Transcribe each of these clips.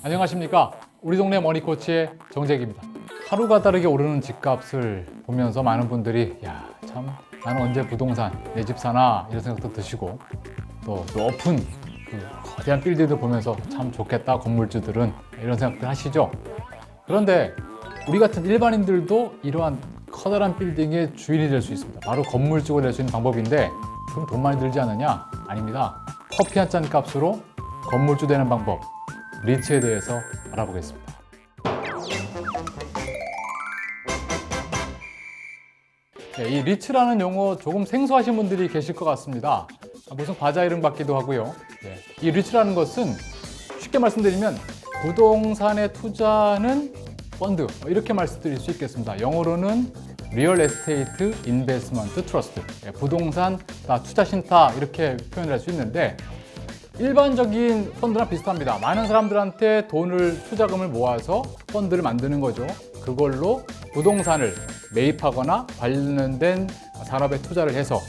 안녕하십니까. 우리 동네 머니코치의 정재기입니다. 하루가 다르게 오르는 집값을 보면서 많은 분들이 참 나는 언제 부동산 내 집 사나 이런 생각도 드시고 또 높은 거대한 빌딩들 보면서 참 좋겠다 건물주들은 이런 생각들 하시죠. 그런데 우리 같은 일반인들도 이러한 커다란 빌딩의 주인이 될 수 있습니다. 바로 건물주가 될 수 있는 방법인데 그럼 돈 많이 들지 않느냐? 아닙니다. 커피 한 잔 값으로 건물주 되는 방법, 리츠에 대해서 알아보겠습니다. 이 리츠라는 용어 조금 생소하신 분들이 계실 것 같습니다. 무슨 과자 이름 같기도 하고요. 이 리츠라는 것은 쉽게 말씀드리면 부동산에 투자하는 펀드 이렇게 말씀드릴 수 있겠습니다. 영어로는 리얼 에스테이트 인베스트먼트 트러스트, 부동산 투자 신탁 이렇게 표현을 할 수 있는데 일반적인 펀드랑 비슷합니다. 많은 사람들한테 돈을 투자금을 모아서 펀드를 만드는 거죠. 그걸로 부동산을 매입하거나 관련된 산업에 투자를 해서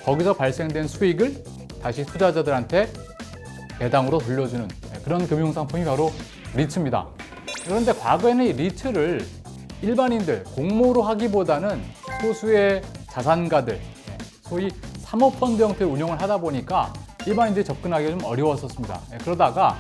거기서 발생된 수익을 다시 투자자들한테 배당으로 돌려주는 그런 금융상품이 바로 리츠입니다. 그런데 과거에는 이 리츠를 일반인들, 공모로 하기보다는 소수의 자산가들, 소위 사모펀드 형태의 운영을 하다 보니까 일반인들이 접근하기가 좀 어려웠었습니다. 그러다가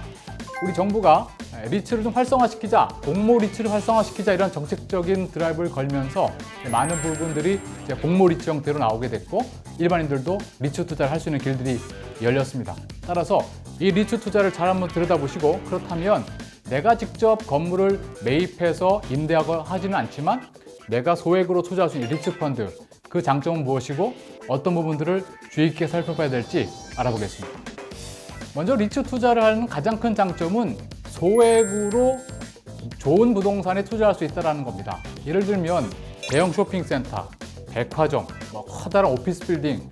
우리 정부가 리츠를 좀 활성화시키자, 공모 리츠를 활성화시키자 이런 정책적인 드라이브를 걸면서 많은 부분들이 이제 공모 리츠 형태로 나오게 됐고 일반인들도 리츠 투자를 할 수 있는 길들이 열렸습니다. 따라서 이 리츠 투자를 잘 한번 들여다보시고 그렇다면 내가 직접 건물을 매입해서 임대하고 하지는 않지만 내가 소액으로 투자할 수 있는 리츠 펀드 그 장점은 무엇이고 어떤 부분들을 주의 깊게 살펴봐야 될지 알아보겠습니다. 먼저 리츠 투자를 하는 가장 큰 장점은 소액으로 좋은 부동산에 투자할 수 있다는 겁니다. 예를 들면 대형 쇼핑센터, 백화점, 커다란 오피스 빌딩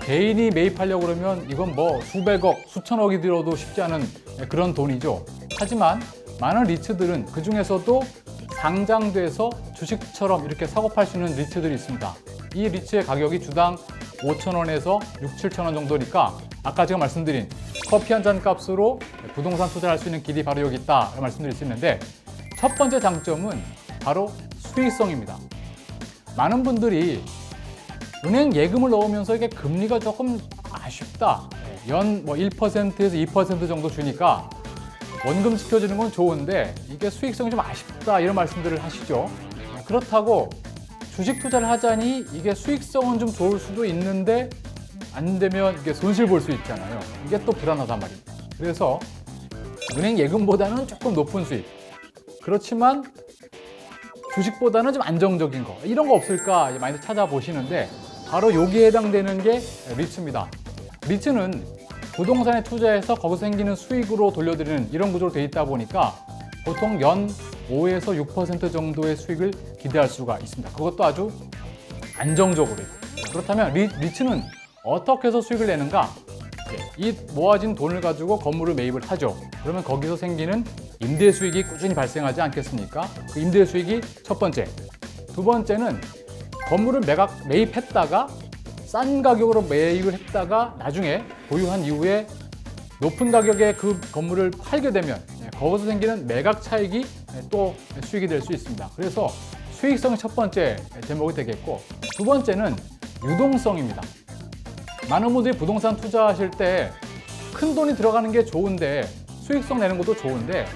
개인이 매입하려고 그러면 이건 수백억, 수천억이 들어도 쉽지 않은 그런 돈이죠. 하지만 많은 리츠들은 그 중에서도 상장돼서 주식처럼 이렇게 사고 팔 수 있는 리츠들이 있습니다. 이 리츠의 가격이 주당 5,000원에서 6, 7,000원 정도니까 아까 제가 말씀드린 커피 한 잔 값으로 부동산 투자를 할 수 있는 길이 바로 여기 있다 말씀드릴 수 있는데 첫 번째 장점은 바로 수익성입니다. 많은 분들이 은행 예금을 넣으면서 이게 금리가 조금 아쉽다. 연 1%에서 2% 정도 주니까 원금 지켜주는 건 좋은데 이게 수익성이 좀 아쉽다 이런 말씀들을 하시죠. 그렇다고 주식 투자를 하자니 이게 수익성은 좀 좋을 수도 있는데 안 되면 이게 손실 볼 수 있잖아요. 이게 또 불안하단 말입니다. 그래서 은행 예금보다는 조금 높은 수익 그렇지만 주식보다는 좀 안정적인 거 이런 거 없을까 많이 찾아보시는데 바로 여기에 해당되는 게 리츠입니다. 리츠는 부동산에 투자해서 거기서 생기는 수익으로 돌려드리는 이런 구조로 되어 있다 보니까 보통 연 5에서 6% 정도의 수익을 기대할 수가 있습니다. 그것도 아주 안정적으로. 그렇다면 리츠는 어떻게 해서 수익을 내는가? 이 모아진 돈을 가지고 건물을 매입을 하죠. 그러면 거기서 생기는 임대 수익이 꾸준히 발생하지 않겠습니까? 그 임대 수익이 첫 번째. 두 번째는 건물을 매입했다가 싼 가격으로 매입을 했다가 나중에 보유한 이후에 높은 가격에 그 건물을 팔게 되면 거기서 생기는 매각 차익이 또 수익이 될 수 있습니다. 그래서 수익성이 첫 번째 대목이 되겠고 두 번째는 유동성입니다. 많은 분들이 부동산 투자하실 때 큰 돈이 들어가는 게 좋은데 수익성 내는 것도 좋은데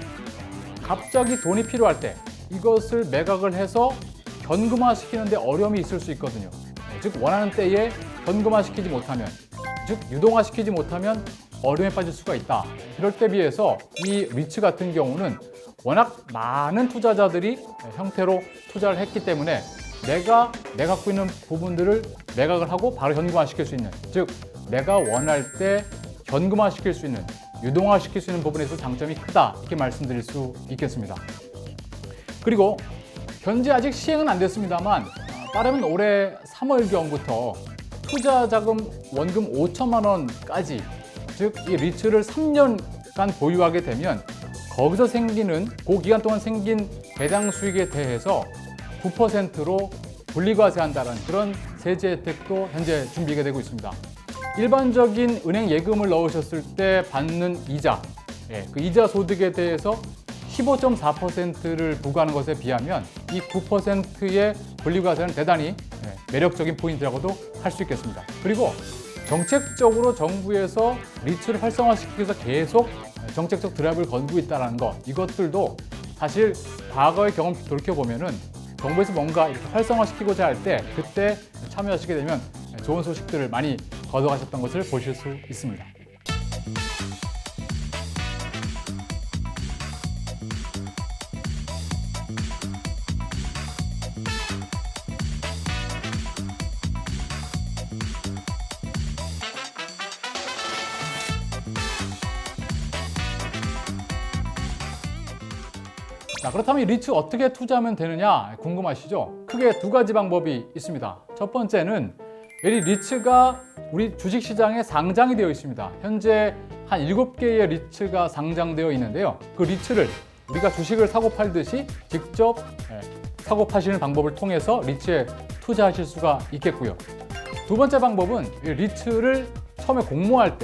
갑자기 돈이 필요할 때 이것을 매각을 해서 현금화시키는데 어려움이 있을 수 있거든요. 즉 원하는 때에 현금화시키지 못하면 즉 유동화시키지 못하면 어려움에 빠질 수가 있다. 그럴 때 비해서 이 리츠 같은 경우는 워낙 많은 투자자들이 형태로 투자를 했기 때문에 내가 갖고 있는 부분들을 매각을 하고 바로 현금화시킬 수 있는 즉 내가 원할 때 현금화시킬 수 있는 유동화시킬 수 있는 부분에서 장점이 크다 이렇게 말씀드릴 수 있겠습니다. 그리고 현재 아직 시행은 안 됐습니다만 빠르면 올해 3월경부터 투자 자금 원금 5천만 원까지 즉 이 리츠를 3년간 보유하게 되면 거기서 생기는 그 기간 동안 생긴 배당 수익에 대해서 9%로 분리과세한다는 그런 세제 혜택도 현재 준비가 되고 있습니다. 일반적인 은행 예금을 넣으셨을 때 받는 이자, 그 이자 소득에 대해서 15.4%를 부과하는 것에 비하면 이 9%의 분리과세는 대단히 매력적인 포인트라고도 할 수 있겠습니다. 그리고 정책적으로 정부에서 리츠를 활성화시키기 위해서 계속 정책적 드라이브를 걸고 있다는 것, 이것들도 사실 과거의 경험 돌이켜보면은 정부에서 뭔가 이렇게 활성화시키고자 할 때 그때 참여하시게 되면 좋은 소식들을 많이 거둬가셨던 것을 보실 수 있습니다. 자, 그렇다면 이 리츠 어떻게 투자하면 되느냐 궁금하시죠? 크게 두 가지 방법이 있습니다. 첫 번째는 이 리츠가 우리 주식시장에 상장이 되어 있습니다. 현재 한 7개의 리츠가 상장되어 있는데요. 그 리츠를 우리가 주식을 사고 팔듯이 직접 사고 파시는 방법을 통해서 리츠에 투자하실 수가 있겠고요. 두 번째 방법은 이 리츠를 처음에 공모할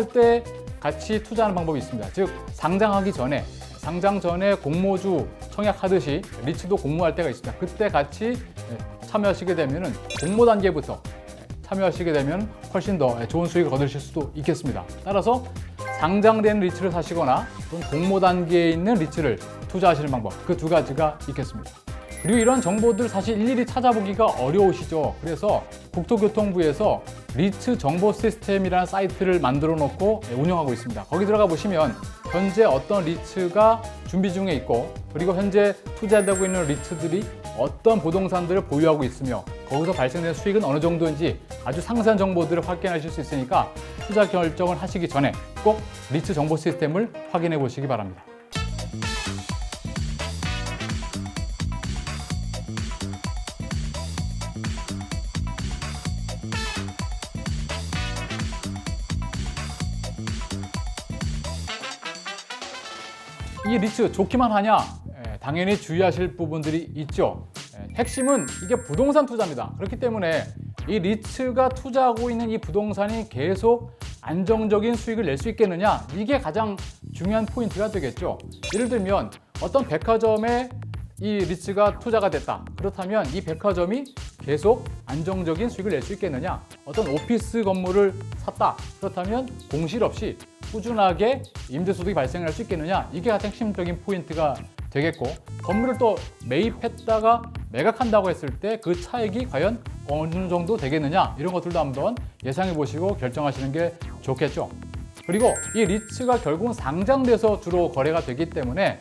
때 같이 투자하는 방법이 있습니다. 즉 상장 전에 공모주 청약하듯이 리츠도 공모할 때가 있습니다. 그때 같이 참여하시게 되면 공모 단계부터 참여하시게 되면 훨씬 더 좋은 수익을 거두실 수도 있겠습니다. 따라서 상장된 리츠를 사시거나 또는 공모 단계에 있는 리츠를 투자하시는 방법, 그 두 가지가 있겠습니다. 그리고 이런 정보들 사실 일일이 찾아보기가 어려우시죠. 그래서 국토교통부에서 리츠 정보 시스템이라는 사이트를 만들어 놓고 운영하고 있습니다. 거기 들어가 보시면 현재 어떤 리츠가 준비 중에 있고, 그리고 현재 투자되고 있는 리츠들이 어떤 부동산들을 보유하고 있으며 거기서 발생되는 수익은 어느 정도인지 아주 상세한 정보들을 확인하실 수 있으니까 투자 결정을 하시기 전에 꼭 리츠 정보 시스템을 확인해 보시기 바랍니다. 이 리츠 좋기만 하냐? 당연히 주의하실 부분들이 있죠. 핵심은 이게 부동산 투자입니다. 그렇기 때문에 이 리츠가 투자하고 있는 이 부동산이 계속 안정적인 수익을 낼 수 있겠느냐? 이게 가장 중요한 포인트가 되겠죠. 예를 들면 어떤 백화점에 이 리츠가 투자가 됐다. 그렇다면 이 백화점이 계속 안정적인 수익을 낼 수 있겠느냐? 어떤 오피스 건물을 샀다. 그렇다면 공실 없이 꾸준하게 임대소득이 발생할 수 있겠느냐? 이게 가장 핵심적인 포인트가 되겠고, 건물을 또 매입했다가 매각한다고 했을 때 그 차익이 과연 어느 정도 되겠느냐? 이런 것들도 한번 예상해 보시고 결정하시는 게 좋겠죠. 그리고 이 리츠가 결국은 상장돼서 주로 거래가 되기 때문에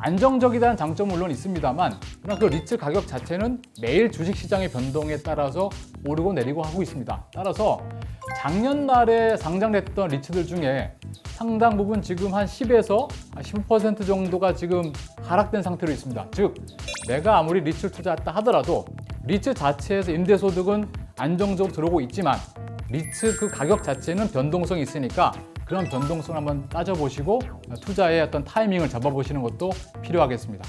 안정적이라는 장점은 물론 있습니다만, 그러나 그 리츠 가격 자체는 매일 주식시장의 변동에 따라서 오르고 내리고 하고 있습니다. 따라서 작년 말에 상장됐던 리츠들 중에 상당 부분 지금 한 10에서 15% 정도가 지금 하락된 상태로 있습니다. 즉, 내가 아무리 리츠를 투자했다 하더라도 리츠 자체에서 임대소득은 안정적으로 들어오고 있지만 리츠 그 가격 자체는 변동성이 있으니까 그런 변동성을 한번 따져보시고 투자의 어떤 타이밍을 잡아보시는 것도 필요하겠습니다.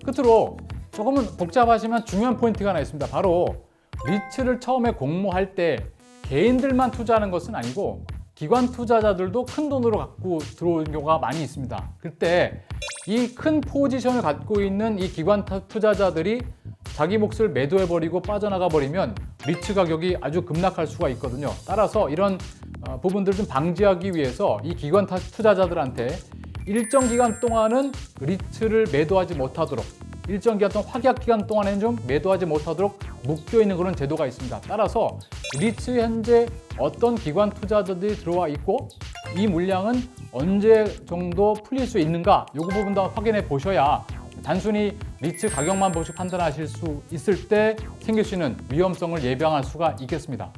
끝으로 조금은 복잡하지만 중요한 포인트가 하나 있습니다. 바로 리츠를 처음에 공모할 때 개인들만 투자하는 것은 아니고 기관 투자자들도 큰 돈으로 갖고 들어오는 경우가 많이 있습니다. 그때 이 큰 포지션을 갖고 있는 이 기관 투자자들이 자기 몫을 매도해버리고 빠져나가 버리면 리츠 가격이 아주 급락할 수가 있거든요. 따라서 이런 부분들을 좀 방지하기 위해서 이 기관 투자자들한테 일정 기간 동안은 리츠를 매도하지 못하도록, 일정 기간 동안 확약 기간 동안에는 좀 매도하지 못하도록 묶여 있는 그런 제도가 있습니다. 따라서 리츠에 현재 어떤 기관 투자자들이 들어와 있고 이 물량은 언제 정도 풀릴 수 있는가, 이 부분도 확인해 보셔야 단순히 리츠 가격만 보시고 판단하실 수 있을 때 생길 수 있는 위험성을 예방할 수가 있겠습니다.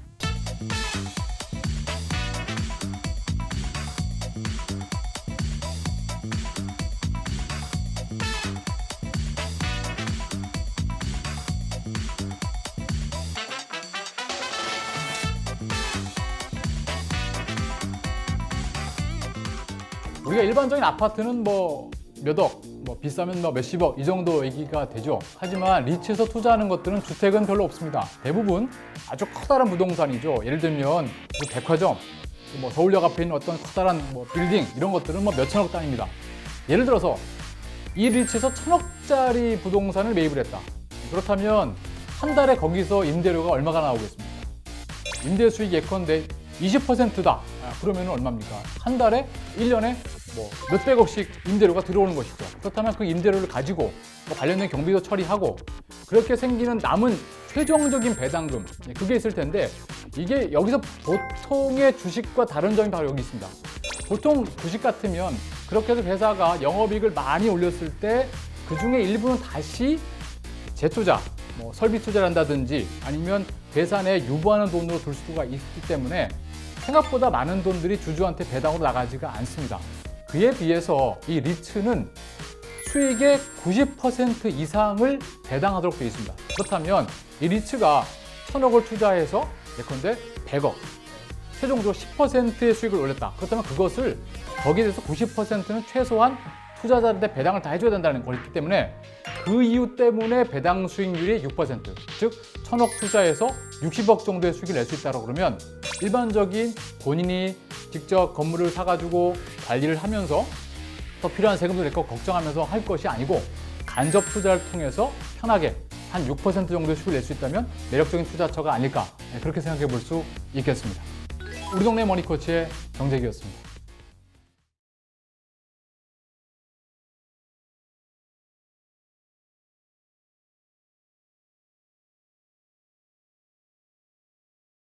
우리가 일반적인 아파트는 뭐 몇억, 비싸면 몇십억 이 정도 얘기가 되죠. 하지만 리츠에서 투자하는 것들은 주택은 별로 없습니다. 대부분 아주 커다란 부동산이죠. 예를 들면 백화점, 서울역 앞에 있는 어떤 커다란 빌딩 이런 것들은 몇천억 단위입니다. 예를 들어서 이 리츠에서 1,000억짜리 부동산을 매입을 했다. 그렇다면 한 달에 거기서 임대료가 얼마가 나오겠습니까? 임대 수익 예컨대 20%다. 그러면 얼마입니까? 한 달에 1년에 뭐 몇백억씩 임대료가 들어오는 것이죠. 그렇다면 그 임대료를 가지고 뭐 관련된 경비도 처리하고 그렇게 생기는 남은 최종적인 배당금, 그게 있을 텐데 이게 여기서 보통의 주식과 다른 점이 바로 여기 있습니다. 보통 주식 같으면 그렇게 해서 회사가 영업이익을 많이 올렸을 때 그 중에 일부는 다시 재투자, 뭐 설비 투자를 한다든지 아니면 회사 내에 유보하는 돈으로 둘 수가 있기 때문에 생각보다 많은 돈들이 주주한테 배당으로 나가지가 않습니다. 그에 비해서 이 리츠는 수익의 90% 이상을 배당하도록 되어 있습니다. 그렇다면 이 리츠가 1,000억을 투자해서 예컨대 100억, 최종적으로 10%의 수익을 올렸다. 그렇다면 그것을 거기에 대해서 90%는 최소한 투자자한테 배당을 다 해줘야 된다는 거기 때문에 그 이유 때문에 배당 수익률이 6%, 즉 1,000억 투자해서 60억 정도의 수익을 낼 수 있다고 그러면 일반적인 본인이 직접 건물을 사가지고 관리를 하면서 더 필요한 세금도 낼 거 걱정하면서 할 것이 아니고 간접 투자를 통해서 편하게 한 6% 정도의 수익을 낼 수 있다면 매력적인 투자처가 아닐까, 그렇게 생각해 볼 수 있겠습니다. 우리 동네 머니코치의 정재기였습니다.